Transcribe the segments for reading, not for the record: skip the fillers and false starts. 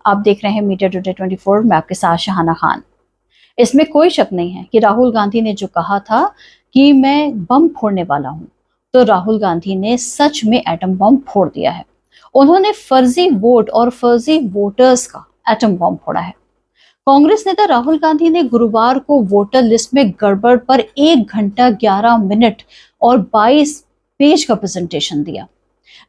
आप देख रहे हैं मीडिया टुडे 24। मैं आपके साथ शहाना खान। इसमें कोई शक नहीं है कि राहुल गांधी ने जो कहा था कि मैं बम फोड़ने वाला हूं, तो राहुल गांधी ने सच में एटम बम फोड़ दिया है। उन्होंने फर्जी वोट और फर्जी वोटर्स का एटम बम फोड़ा है। कांग्रेस नेता राहुल गांधी ने गुरुवार को वोटर लिस्ट में गड़बड़ पर 1 घंटा 11 मिनट और 22 पेज का प्रेजेंटेशन दिया।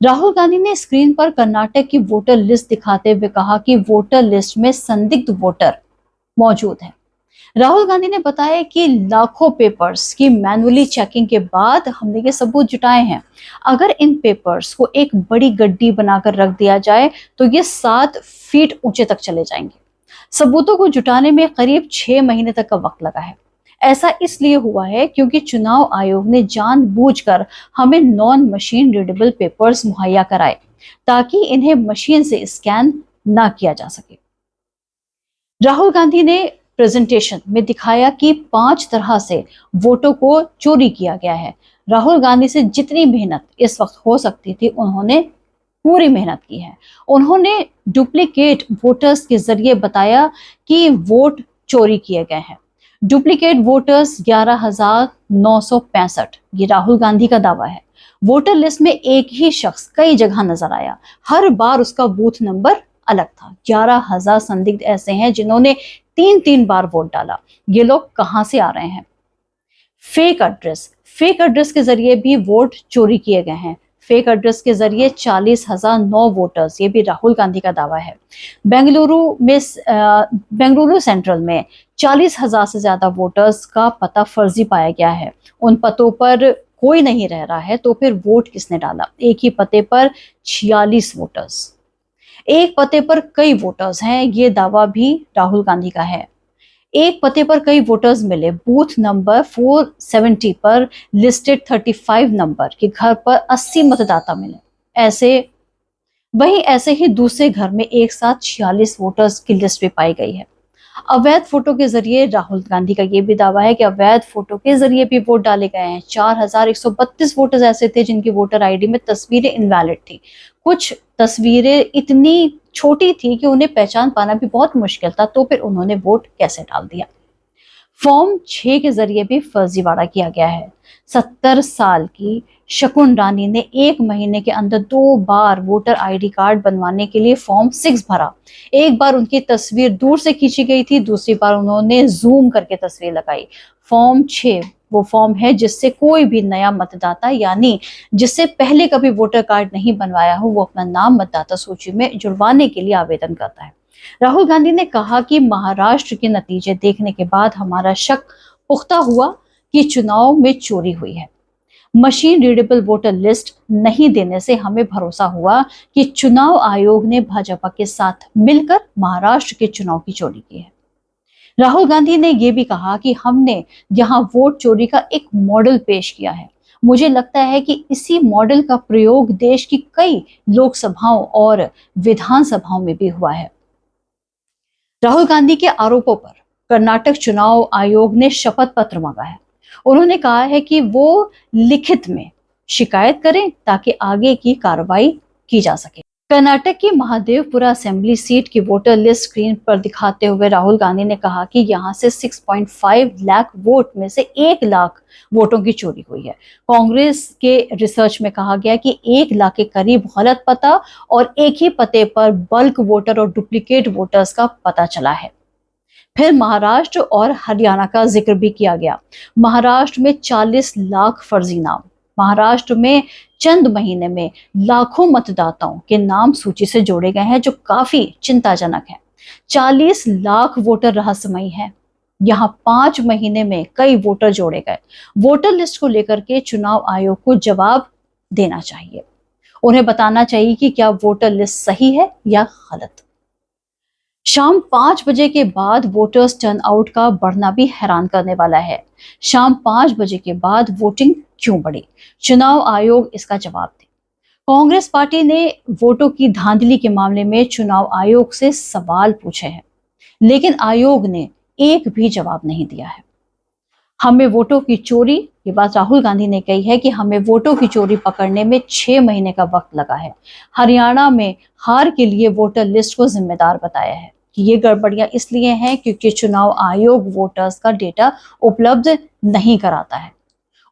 राहुल गांधी ने स्क्रीन पर कर्नाटक की वोटर लिस्ट दिखाते हुए कहा कि वोटर लिस्ट में संदिग्ध वोटर मौजूद है। राहुल गांधी ने बताया कि लाखों पेपर्स की मैनुअली चेकिंग के बाद हमने ये सबूत जुटाए हैं। अगर इन पेपर्स को एक बड़ी गड्डी बनाकर रख दिया जाए तो ये 7 फीट ऊंचे तक चले जाएंगे। सबूतों को जुटाने में करीब 6 महीने तक का वक्त लगा है। ऐसा इसलिए हुआ है क्योंकि चुनाव आयोग ने जानबूझकर हमें नॉन मशीन रीडेबल पेपर्स मुहैया कराए ताकि इन्हें मशीन से स्कैन ना किया जा सके। राहुल गांधी ने प्रेजेंटेशन में दिखाया कि 5 तरह से वोटों को चोरी किया गया है। राहुल गांधी से जितनी मेहनत इस वक्त हो सकती थी उन्होंने पूरी मेहनत की है। उन्होंने डुप्लीकेट वोटर्स के जरिए बताया कि वोट चोरी किए गए हैं। डुप्लीकेट वोटर्स 11,965, ये राहुल गांधी का दावा है। वोटर लिस्ट में एक ही शख्स कई जगह नजर आया, हर बार उसका बूथ नंबर अलग था। 11,000 संदिग्ध ऐसे हैं जिन्होंने 3-3 बार वोट डाला। ये लोग कहां से आ रहे हैं? फेक एड्रेस के जरिए भी वोट चोरी किए गए हैं। फेक एड्रेस के जरिए 40,009 वोटर्स, ये भी राहुल गांधी का दावा है। बेंगलुरु सेंट्रल में 40,000 से ज्यादा वोटर्स का पता फर्जी पाया गया है। उन पतों पर कोई नहीं रह रहा है तो फिर वोट किसने डाला? एक ही पते पर 46 वोटर्स, एक पते पर कई वोटर्स हैं, ये दावा भी राहुल गांधी का है। एक पते पर कई वोटर्स मिले। बूथ नंबर 470 पर लिस्टेड 35 नंबर के घर पर 80 मतदाता मिले। ऐसे ही दूसरे घर में एक साथ 46 वोटर्स की लिस्ट भी पाई गई है। अवैध फोटो के जरिए राहुल गांधी का यह भी दावा है कि अवैध फोटो के जरिए भी वोट डाले गए हैं। 4,132 वोटर्स ऐसे थे जिनकी वोटर आईडी में तस्वीरें इनवैलिड थी। कुछ तस्वीरें इतनी छोटी थी कि उन्हें पहचान पाना भी बहुत मुश्किल था, तो फिर उन्होंने वोट कैसे डाल दिया? फॉर्म 6 के जरिए भी फर्जीवाड़ा किया गया है। 70 साल की शकुन रानी ने 1 महीने के अंदर 2 बार वोटर आईडी कार्ड बनवाने के लिए फॉर्म 6 भरा। एक बार उनकी तस्वीर दूर से खींची गई थी, दूसरी बार उन्होंने जूम करके तस्वीर लगाई। फॉर्म 6 वो फॉर्म है जिससे कोई भी नया मतदाता, यानी जिससे पहले कभी वोटर कार्ड नहीं बनवाया हो, वो अपना नाम मतदाता सूची में जुड़वाने के लिए आवेदन करता है। राहुल गांधी ने कहा कि महाराष्ट्र के नतीजे देखने के बाद हमारा शक पुख्ता हुआ कि चुनाव में चोरी हुई है। मशीन रीडेबल वोटर लिस्ट नहीं देने से हमें भरोसा हुआ कि चुनाव आयोग ने भाजपा के साथ मिलकर महाराष्ट्र के चुनाव की चोरी की है। राहुल गांधी ने यह भी कहा कि हमने यहाँ वोट चोरी का एक मॉडल पेश किया है। मुझे लगता है कि इसी मॉडल का प्रयोग देश की कई लोकसभाओं और विधानसभाओं में भी हुआ है। राहुल गांधी के आरोपों पर कर्नाटक चुनाव आयोग ने शपथ पत्र मांगा है। उन्होंने कहा है कि वो लिखित में शिकायत करें ताकि आगे की कार्रवाई की जा सके। कर्नाटक की महादेवपुरा असेंबली सीट की वोटर लिस्ट स्क्रीन पर दिखाते हुए राहुल गांधी ने कहा कि यहां से 6.5 लाख वोट में से 1 लाख वोटों की चोरी हुई है। कांग्रेस के रिसर्च में कहा गया कि 1 लाख के करीब गलत पता और एक ही पते पर बल्क वोटर और डुप्लीकेट वोटर्स का पता चला है। फिर महाराष्ट्र और हरियाणा का जिक्र भी किया गया। महाराष्ट्र में 40 लाख फर्जी नाम। महाराष्ट्र में चंद महीने में लाखों मतदाताओं के नाम सूची से जोड़े गए हैं, जो काफी चिंताजनक है। 40 लाख वोटर रहस्यमयी हैं। यहाँ 5 महीने में कई वोटर जोड़े गए। वोटर लिस्ट को लेकर के चुनाव आयोग को जवाब देना चाहिए। उन्हें बताना चाहिए कि क्या वोटर लिस्ट सही है या गलत। शाम 5 बजे के बाद वोटर्स टर्नआउट का बढ़ना भी हैरान करने वाला है। शाम 5 बजे के बाद वोटिंग क्यों बढ़ी? चुनाव आयोग इसका जवाब दे। कांग्रेस पार्टी ने वोटों की धांधली के मामले में चुनाव आयोग से सवाल पूछे हैं, लेकिन आयोग ने एक भी जवाब नहीं दिया है। हमें वोटों की चोरी, ये बात राहुल गांधी ने कही है कि हमें वोटों की चोरी पकड़ने में 6 महीने का वक्त लगा है। हरियाणा में हार के लिए वोटर लिस्ट को जिम्मेदार बताया है कि ये गड़बड़ियां इसलिए हैं क्योंकि चुनाव आयोग वोटर्स का डेटा उपलब्ध नहीं कराता है।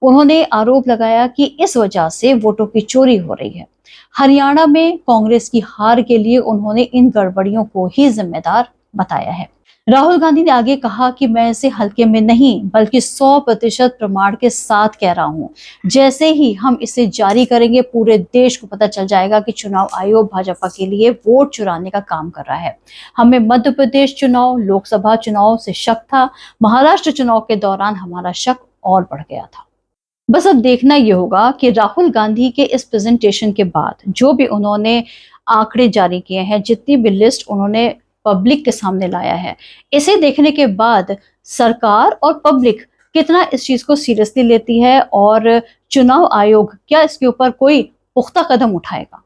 उन्होंने आरोप लगाया कि इस वजह से वोटों की चोरी हो रही है। हरियाणा में कांग्रेस की हार के लिए उन्होंने इन गड़बड़ियों को ही जिम्मेदार बताया है। राहुल गांधी ने आगे कहा कि मैं इसे हल्के में नहीं बल्कि 100% प्रमाण के साथ कह रहा हूं। जैसे ही हम इसे जारी करेंगे पूरे देश को पता चल जाएगा कि चुनाव आयोग भाजपा के लिए वोट चुराने का काम कर रहा है। हमें मध्य प्रदेश चुनाव, लोकसभा चुनाव से शक था, महाराष्ट्र चुनाव के दौरान हमारा शक और बढ़ गया था। बस अब देखना यह होगा कि राहुल गांधी के इस प्रेजेंटेशन के बाद जो भी उन्होंने आंकड़े जारी किए हैं, जितनी भी लिस्ट उन्होंने पब्लिक के सामने लाया है, इसे देखने के बाद सरकार और पब्लिक कितना इस चीज को सीरियसली लेती है और चुनाव आयोग क्या इसके ऊपर कोई पुख्ता कदम उठाएगा।